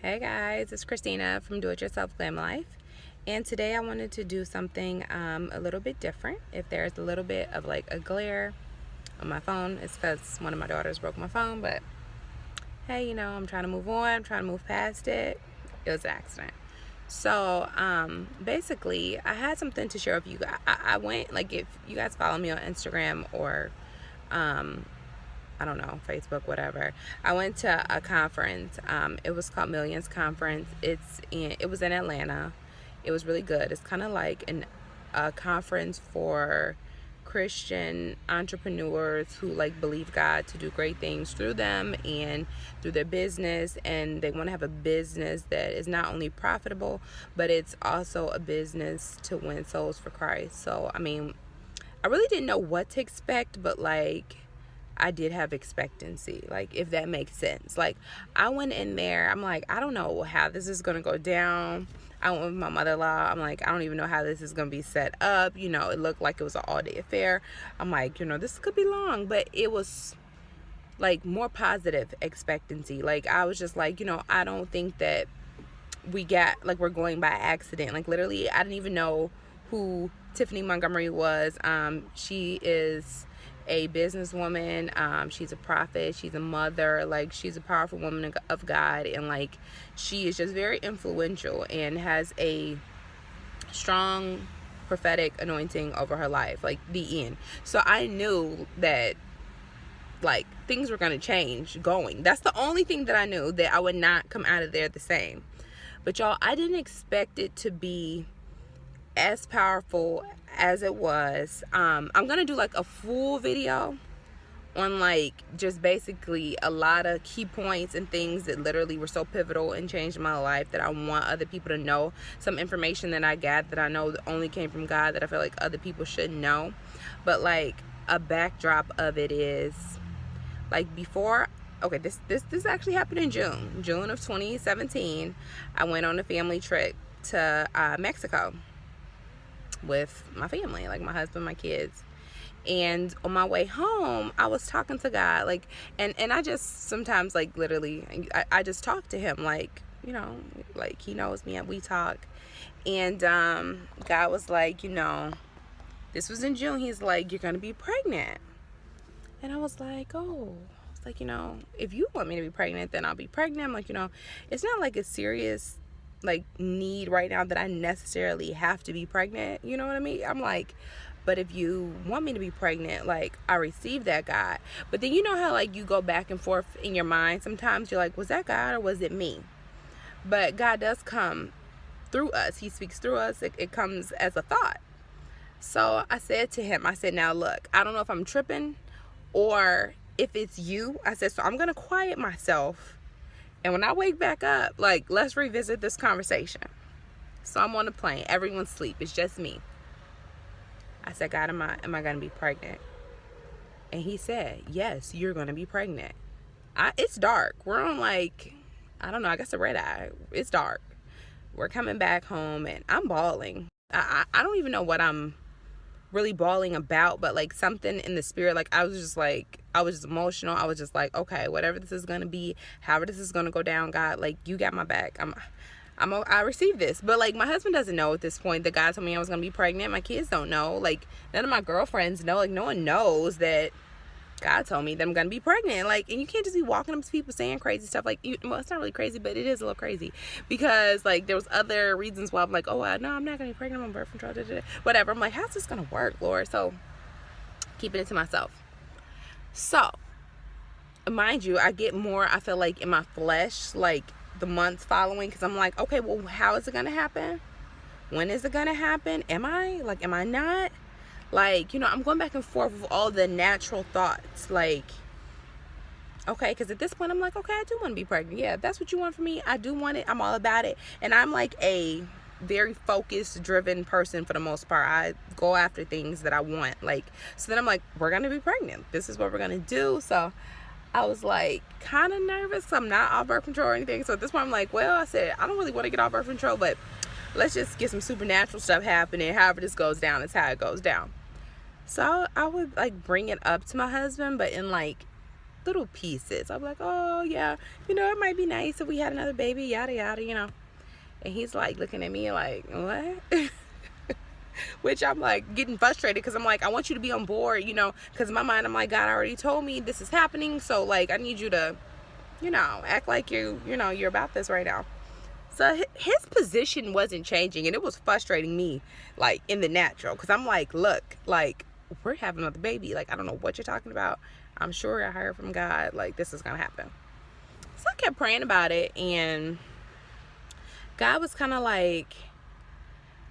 Hey guys, it's Christina from Do It Yourself Glam Life, and today I wanted to do something a little bit different. If there's a little bit of like a glare on my phone, it's because one of my daughters broke my phone, but hey, I'm trying to move on, I'm trying to move past it. It was an accident. So basically, I had something to share with you guys. I went, like, if you guys follow me on Instagram or I don't know, Facebook, whatever. I went to a conference. It was called Millions Conference. It was in Atlanta. It was really good. It's kind of like a conference for Christian entrepreneurs who like believe God to do great things through them and through their business, and they want to have a business that is not only profitable, but it's also a business to win souls for Christ. So, I mean, I really didn't know what to expect, but like I did have expectancy, like, if that makes sense. Like, I went in there, I'm like, I don't know how this is gonna go down. I went with my mother-in-law. I'm like, I don't even know how this is gonna be set up. It looked like it was an all-day affair. I'm like, this could be long, but it was like more positive expectancy. Like, I was just like, I don't think that we're going by accident. Like, literally, I didn't even know who Tiffany Montgomery was. She is a businesswoman. She's a prophet. She's a mother. Like, she's a powerful woman of God, and like, she is just very influential and has a strong prophetic anointing over her life, like the end. So I knew that like things were going to change going. That's the only thing that I knew, that I would not come out of there the same. But y'all, I didn't expect it to be as powerful as it was. I'm gonna do like a full video on like just basically a lot of key points and things that literally were so pivotal and changed my life, that I want other people to know. Some information that I got that I know that only came from God, that I feel like other people should know. But like, a backdrop of it is like, before, okay, this actually happened in June of 2017. I went on a family trip to Mexico with my family, like my husband, my kids. And on my way home, I was talking to God, like, and I just sometimes, like, literally, I just talk to him, like, like, he knows me and we talk. And God was like, this was in June, he's like, you're gonna be pregnant. And I was like, oh, it's like, if you want me to be pregnant, then I'll be pregnant. I'm like, it's not like a serious like need right now that I necessarily have to be pregnant. You know what I mean? I'm like, but if you want me to be pregnant, like, I received that, God. But then, how like you go back and forth in your mind. Sometimes you're like, was that God or was it me? But God does come through us. He speaks through us. It comes as a thought. So I said to him, I said, now look, I don't know if I'm tripping or if it's you. I said, so I'm going to quiet myself. And when I wake back up, like, let's revisit this conversation. So I'm on the plane. Everyone's asleep. It's just me. I said, God, am I going to be pregnant? And he said, yes, you're going to be pregnant. It's dark. We're on, like, I don't know, I guess a red eye. It's dark. We're coming back home and I'm bawling. I don't even know what I'm really bawling about, but like something in the spirit, like I was just emotional. I was just like, okay, whatever this is gonna be, however this is gonna go down, God, like, you got my back. I received this. But like, my husband doesn't know at this point that God told me I was gonna be pregnant. My kids don't know. Like, none of my girlfriends know. Like, no one knows that God told me that I'm gonna be pregnant. Like, and you can't just be walking up to people saying crazy stuff. Like, well, it's not really crazy, but it is a little crazy, because like there was other reasons why I'm like, oh, no, I'm not gonna be pregnant. I'm on birth control. Whatever. I'm like, how's this gonna work, Lord? So keeping it to myself. So mind you, I get more, I feel like, in my flesh, like the months following, because I'm like, okay, well, how is it gonna happen? When is it gonna happen? Am I not? Like, I'm going back and forth with all the natural thoughts. Like, okay, because at this point, I'm like, okay, I do want to be pregnant. Yeah, if that's what you want from me, I do want it. I'm all about it. And I'm like a very focused, driven person for the most part. I go after things that I want. Like, so then I'm like, we're going to be pregnant. This is what we're going to do. So I was like kind of nervous. I'm not off birth control or anything. So at this point, I'm like, well, I said, I don't really want to get off birth control, but let's just get some supernatural stuff happening. However this goes down, it's how it goes down. So I would like bring it up to my husband, but in like little pieces. I'm like, oh yeah, it might be nice if we had another baby, yada yada. And he's like looking at me like, what? Which I'm like getting frustrated, because I'm like, I want you to be on board, because in my mind I'm like, God already told me this is happening, so like I need you to, act like you're about this right now. So his position wasn't changing, and it was frustrating me, like, in the natural, because I'm like, look, like, we're having another baby. Like, I don't know what you're talking about. I'm sure I heard from God, like, this is going to happen. So I kept praying about it, and God was kind of like,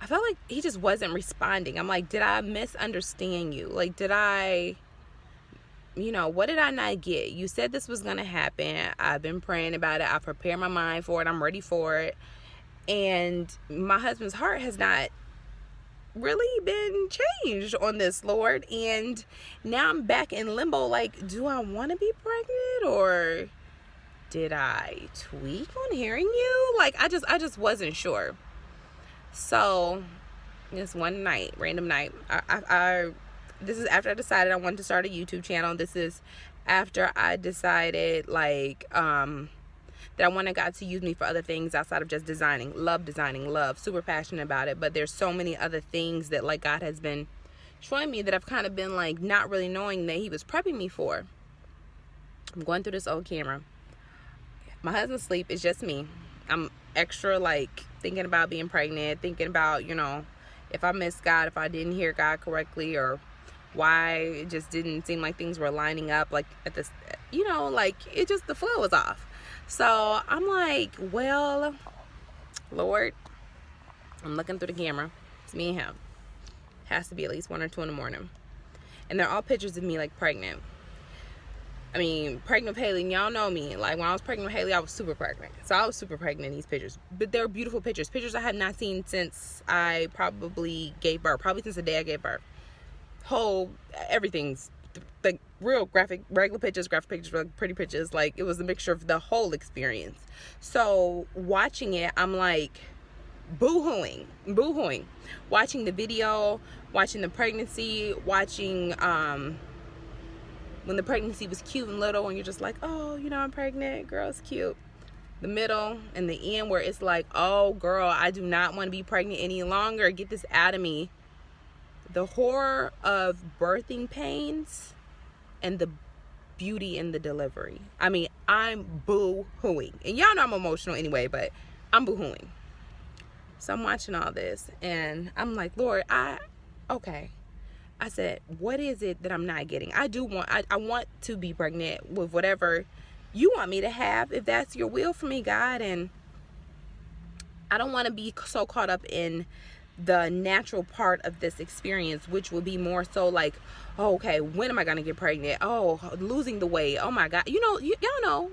I felt like he just wasn't responding. I'm like, did I misunderstand you? Like, did I... what did I not get? You said this was going to happen. I've been praying about it. I prepared my mind for it. I'm ready for it. And my husband's heart has not really been changed on this, Lord. And now I'm back in limbo. Like, do I want to be pregnant, or did I tweak on hearing you? Like, I just wasn't sure. So this one night, random night, this is after I decided I wanted to start a YouTube channel. This is after I decided, like, that I wanted God to use me for other things outside of just designing. Love, super passionate about it. But there's so many other things that, like, God has been showing me that I've kind of been, like, not really knowing that he was prepping me for. I'm going through this old camera. My husband's asleep. It's just me. I'm extra, like, thinking about being pregnant, thinking about, if I missed God, if I didn't hear God correctly, or why it just didn't seem like things were lining up, like, at this, like, it just, the flow was off. So I'm like, well, Lord, I'm looking through the camera. It's me and him. Has to be at least 1 or 2 in the morning. And they're all pictures of me, like, pregnant. I mean, pregnant with Haley, and y'all know me. Like, when I was pregnant with Haley, I was super pregnant. So I was super pregnant in these pictures. But they're beautiful pictures. Pictures I had not seen since I probably gave birth. Probably since the day I gave birth. Everything's, like, real graphic, regular pictures, graphic pictures, pretty pictures. Like, it was a mixture of the whole experience. So watching it, I'm like, boo-hooing. Watching the video, watching the pregnancy, watching, when the pregnancy was cute and little, and you're just like, oh, I'm pregnant, girl, it's cute. The middle and the end, where it's like, oh, girl, I do not want to be pregnant any longer. Get this out of me. The horror of birthing pains and the beauty in the delivery. I mean, I'm boo-hooing. And y'all know I'm emotional anyway, but I'm boo-hooing. So I'm watching all this, and I'm like, Lord, okay. I said, what is it that I'm not getting? I want to be pregnant with whatever you want me to have, if that's your will for me, God. And I don't want to be so caught up in the natural part of this experience, which will be more so like, oh, okay, when am I going to get pregnant? Oh, losing the weight. Oh my God. Y'all know,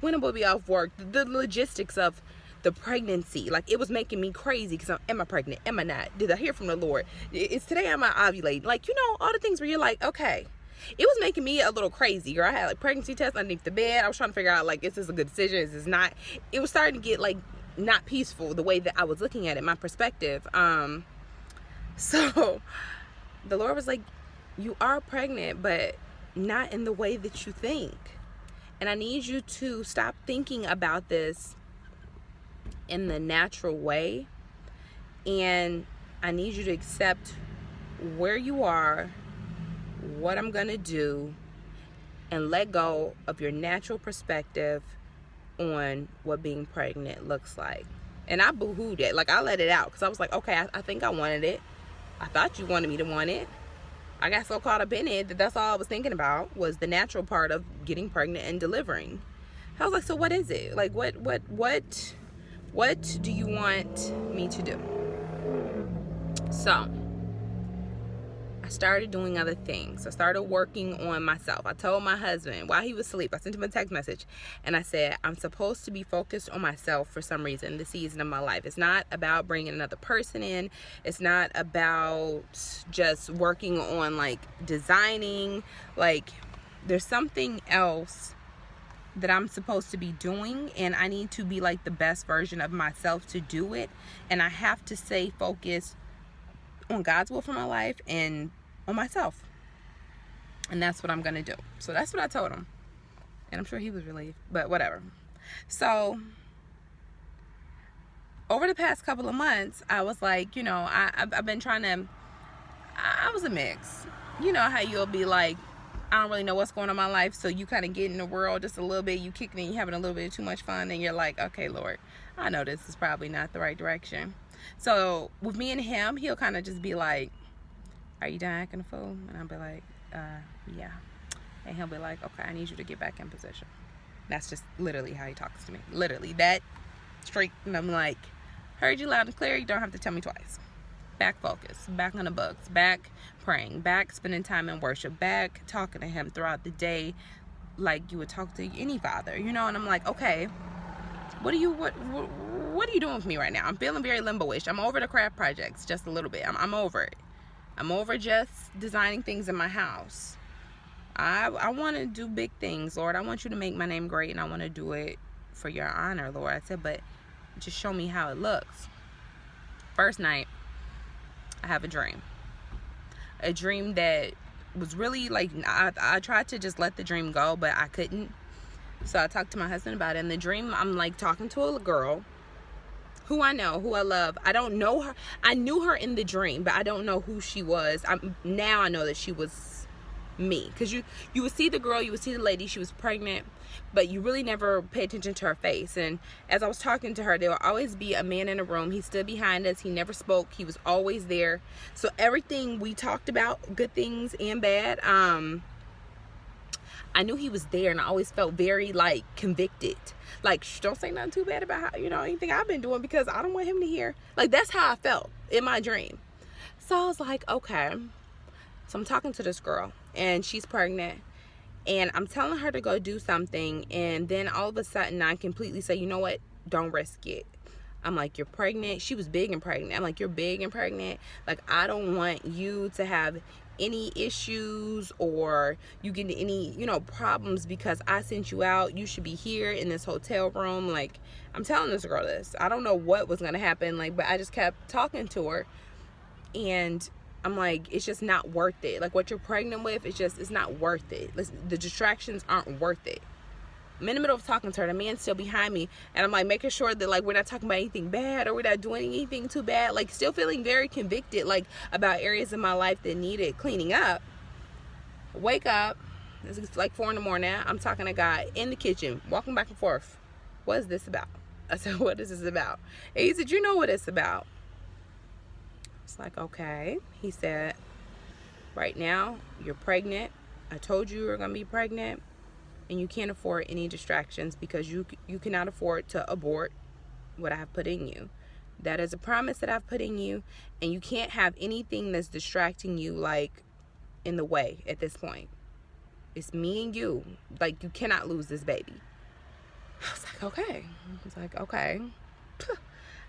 when I will be off work, the logistics of the pregnancy, like, it was making me crazy, because am I pregnant? Am I not? Did I hear from the Lord? It's today, am I ovulating? Like, all the things where you're like, okay. It was making me a little crazy. Or I had, like, pregnancy tests underneath the bed. I was trying to figure out, like, is this a good decision? Is this not? It was starting to get, like, not peaceful the way that I was looking at it, my perspective. So the Lord was like, you are pregnant, but not in the way that you think. And I need you to stop thinking about this in the natural way, and I need you to accept where you are, what I'm gonna do, and let go of your natural perspective on what being pregnant looks like. And I boo-hooed it. Like, I let it out, because I was like, okay, I think I wanted it. I thought you wanted me to want it. I got so caught up in it that that's all I was thinking about, was the natural part of getting pregnant and delivering. I was like, so what is it? Like, what do you want me to do? So I started doing other things. I started working on myself. I told my husband while he was asleep, I sent him a text message, and I said, I'm supposed to be focused on myself for some reason this season of my life. It's not about bringing another person in. It's not about just working on, like, designing. Like, there's something else that I'm supposed to be doing, and I need to be, like, the best version of myself to do it. And I have to stay focused on God's will for my life and on myself. And that's what I'm gonna do. So that's what I told him. And I'm sure he was relieved, but whatever. So over the past couple of months, I was like, you know, I've been trying to, I was a mix. You know how you'll be like, I don't really know what's going on in my life, so you kind of get in the world just a little bit, you kicking and you having a little bit of too much fun, and you're like, okay, Lord, I know this is probably not the right direction. So with me and him, he'll kind of just be like, are you done acting a fool? And I'll be like, yeah. And he'll be like, okay, I need you to get back in position. That's just literally how he talks to me. Literally, that straight. And I'm like, heard you loud and clear. You don't have to tell me twice. Back focus, back on the books, back praying, back spending time in worship, back talking to him throughout the day like you would talk to any father, you know. And I'm like, okay, what are you doing with me right now? I'm feeling very limbo-ish. I'm over the craft projects just a little bit. I'm over it. I'm over just designing things in my house. I want to do big things, Lord. I want you to make my name great, and I want to do it for your honor, Lord. I said, but just show me how it looks. First night, I have a dream that was really like, I tried to just let the dream go, but I couldn't. So I talked to my husband about it. In the dream, I'm like talking to a girl who I know, who I love. I don't know her. I knew her in the dream, but I don't know who she was. Now I know that she was me, because you would see the girl, you would see the lady, she was pregnant, but you really never pay attention to her face. And as I was talking to her, there would always be a man in the room. He stood behind us. He never spoke. He was always there. So everything we talked about, good things and bad, I knew he was there, and I always felt very like convicted. Like, don't say nothing too bad about how, you know, anything I've been doing, because I don't want him to hear. Like, that's how I felt in my dream. So I was like, okay. So I'm talking to this girl, and she's pregnant, and I'm telling her to go do something, and then all of a sudden I completely say, you know what, don't risk it. I'm like, you're pregnant. She was big and pregnant. I'm like, you're big and pregnant. Like, I don't want you to have any issues or you get into any, you know, problems because I sent you out. You should be here in this hotel room. Like, I'm telling this girl this. I don't know what was going to happen, like, but I just kept talking to her, and I'm like, it's just not worth it. Like, what you're pregnant with, it's not worth it. Listen, the distractions aren't worth it. I'm in the middle of talking to her, the man's still behind me, and I'm like making sure that like we're not talking about anything bad, or we're not doing anything too bad, like still feeling very convicted, like about areas of my life that needed cleaning up. Wake up, it's like 4 in the morning, I'm talking to God in the kitchen, walking back and forth. What is this about? I said, what is this about? And he said, you know what it's about. It's like, okay. He said, right now you're pregnant. I told you were gonna be pregnant, and you can't afford any distractions, because you cannot afford to abort what I have put in you. That is a promise that I've put in you, and you can't have anything that's distracting you, like, in the way at this point. It's me and you. Like, you cannot lose this baby. I was like, okay. I was like, okay.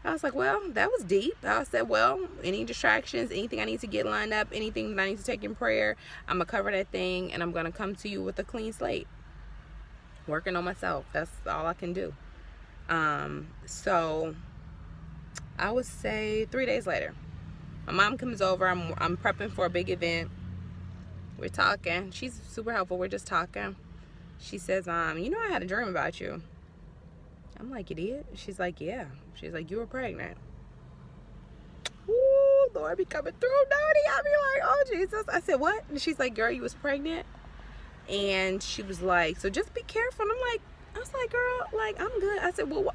I was like, well, that was deep. I said, well, any distractions, anything I need to get lined up, anything that I need to take in prayer, I'm going to cover that thing, and I'm going to come to you with a clean slate. Working on myself. That's all I can do. So I would say 3 days later, my mom comes over. I'm prepping for a big event. We're talking. She's super helpful. We're just talking. She says, you know, I had a dream about you. I'm like, you did? She's like, yeah. She's like, you were pregnant. Ooh, Lord be coming through. Nobody. I'll be like, oh, Jesus. I said, what? And she's like, girl, you was pregnant? And she was like, so just be careful. And I was like, girl, like, I'm good. I said, well,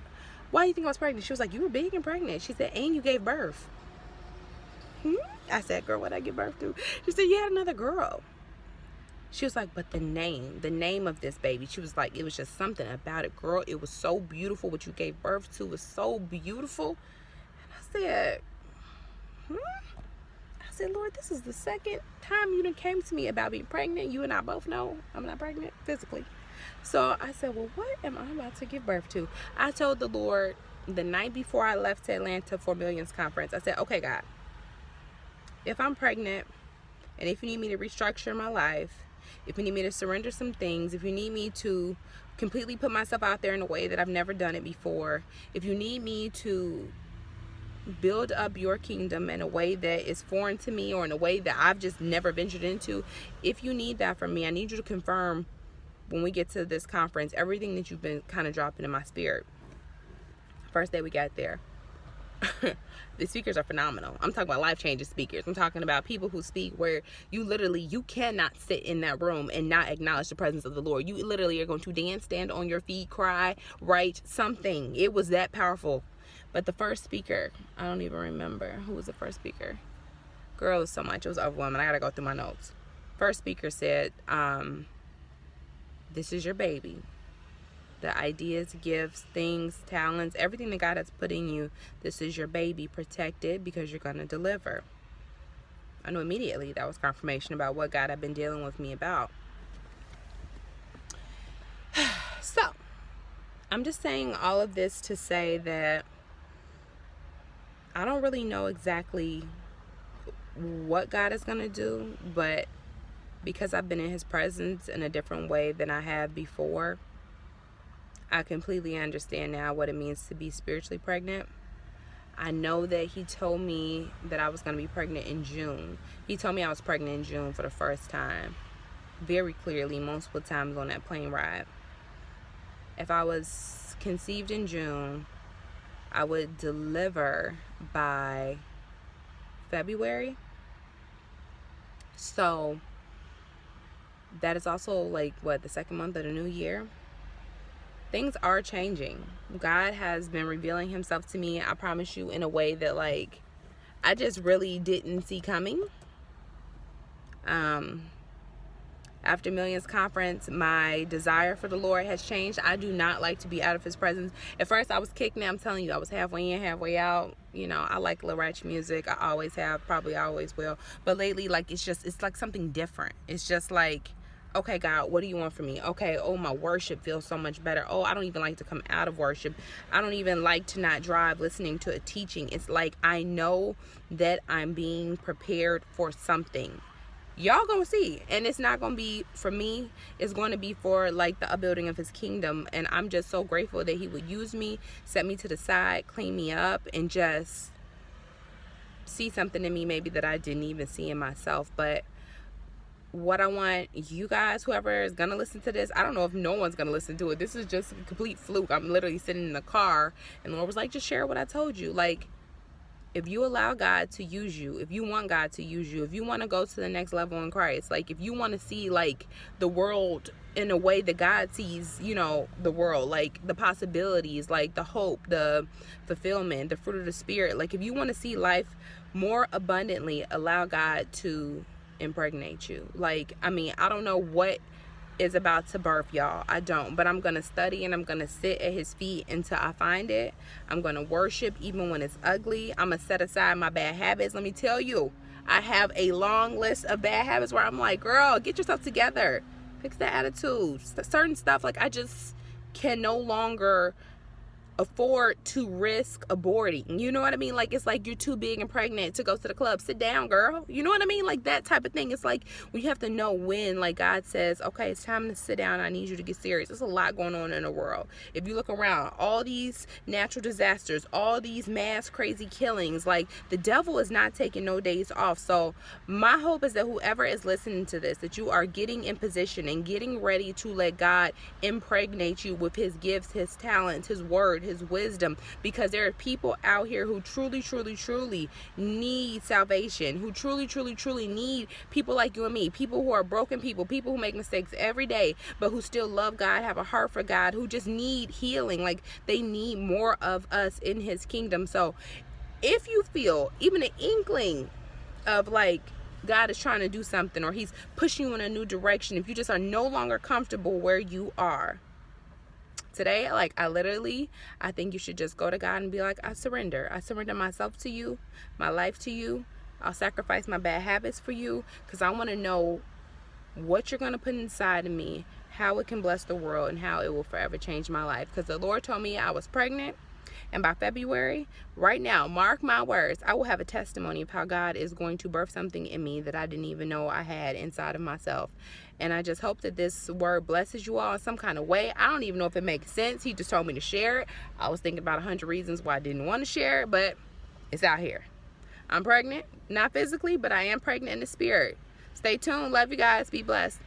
why do you think I was pregnant? She was like, you were big and pregnant. She said, and you gave birth. I said, girl, what'd I give birth to? She said, you had another girl. She was like, but the name of this baby, she was like, it was just something about it, girl. It was so beautiful. What you gave birth to was so beautiful. And I said, I said, Lord, this is the second time you done came to me about being pregnant. You and I both know I'm not pregnant physically. So I said, well, what am I about to give birth to? I told the Lord the night before I left to Atlanta for Millions Conference, I said, okay, God, if I'm pregnant, and if you need me to restructure my life, if you need me to surrender some things, if you need me to completely put myself out there in a way that I've never done it before, if you need me to build up your kingdom in a way that is foreign to me, or in a way that I've just never ventured into, if you need that from me, I need you to confirm when we get to this conference, everything that you've been kind of dropping in my spirit. First day we got there. The speakers are phenomenal. I'm talking about life-changing speakers. I'm talking about people who speak where you cannot sit in that room and not acknowledge the presence of the Lord. You literally are going to dance, stand on your feet, cry, write something. It was that powerful. But the first speaker, I don't even remember who was the first speaker. Girl, it was so much. It was overwhelming. I gotta go through my notes. First speaker said, this is your baby. The ideas, gifts, things, talents, everything that God has put in you, this is your baby. Protect it because you're going to deliver. I knew immediately that was confirmation about what God had been dealing with me about. So, I'm just saying all of this to say that I don't really know exactly what God is going to do, but because I've been in His presence in a different way than I have before, I completely understand now what it means to be spiritually pregnant. I know that He told me that I was going to be pregnant in June. He told me I was pregnant in June for the first time. Very clearly, multiple times on that plane ride. If I was conceived in June, I would deliver by February. So that is also like the second month of the new year. Things are changing. God has been revealing Himself to me, I promise you, in a way that I just really didn't see coming. After Millions Conference, my desire for the Lord has changed. I do not like to be out of His presence. At first, I was kicking it. I'm telling you, I was halfway in, halfway out. You know, I like little ratchet music. I always have, probably always will. But lately, it's like something different. It's just like, okay, God, what do you want from me? Okay, oh, my worship feels so much better. Oh, I don't even like to come out of worship. I don't even like to not drive listening to a teaching. It's like I know that I'm being prepared for something. Y'all gonna see. And it's not gonna be for me. It's going to be for the upbuilding of His kingdom. And I'm just so grateful that He would use me, set me to the side, clean me up, and just see something in me maybe that I didn't even see in myself. But what I want you guys, whoever is gonna listen to this, I don't know if no one's gonna listen to it. This is just a complete fluke. I'm literally sitting in the car and the Lord was like, just share what I told you. If you allow God to use you, if you want God to use you, if you want to go to the next level in Christ, if you want to see the world in a way that God sees, the world, the possibilities, the hope, the fulfillment, the fruit of the Spirit, if you want to see life more abundantly, allow God to impregnate you. I don't know what is about to birth, y'all. I don't, but I'm gonna study and I'm gonna sit at His feet until I find it. I'm gonna worship even when it's ugly. I'm gonna set aside my bad habits. Let me tell you, I have a long list of bad habits where I'm like, girl, get yourself together, fix that attitude. Certain stuff, I just can no longer afford to risk aborting. You know what I mean? It's you're too big and pregnant to go to the club. Sit down, girl. You know what I mean? That type of thing. It's we have to know when God says, okay, it's time to sit down. I need you to get serious. There's a lot going on in the world. If you look around, all these natural disasters, all these mass crazy killings, the devil is not taking no days off. So my hope is that whoever is listening to this, that you are getting in position and getting ready to let God impregnate you with His gifts, His talents, His word, His wisdom, because there are people out here who truly need salvation, who truly need people like you and me, people who are broken people who make mistakes every day, but who still love God, have a heart for God, who just need healing. They need more of us in His kingdom. So if you feel even an inkling of God is trying to do something, or He's pushing you in a new direction, if you just are no longer comfortable where you are today, I think you should just go to God and be like, I surrender myself to you, my life to you. I'll sacrifice my bad habits for you, because I want to know what you're going to put inside of me, how it can bless the world, and how it will forever change my life. Because the Lord told me I was pregnant, and by February, right now, mark my words, I will have a testimony of how God is going to birth something in me that I didn't even know I had inside of myself. And I just hope that this word blesses you all in some kind of way. I don't even know if it makes sense. He just told me to share it. I was thinking about 100 reasons why I didn't want to share it, but it's out here. I'm pregnant, not physically, but I am pregnant in the spirit. Stay tuned. Love you guys. Be blessed.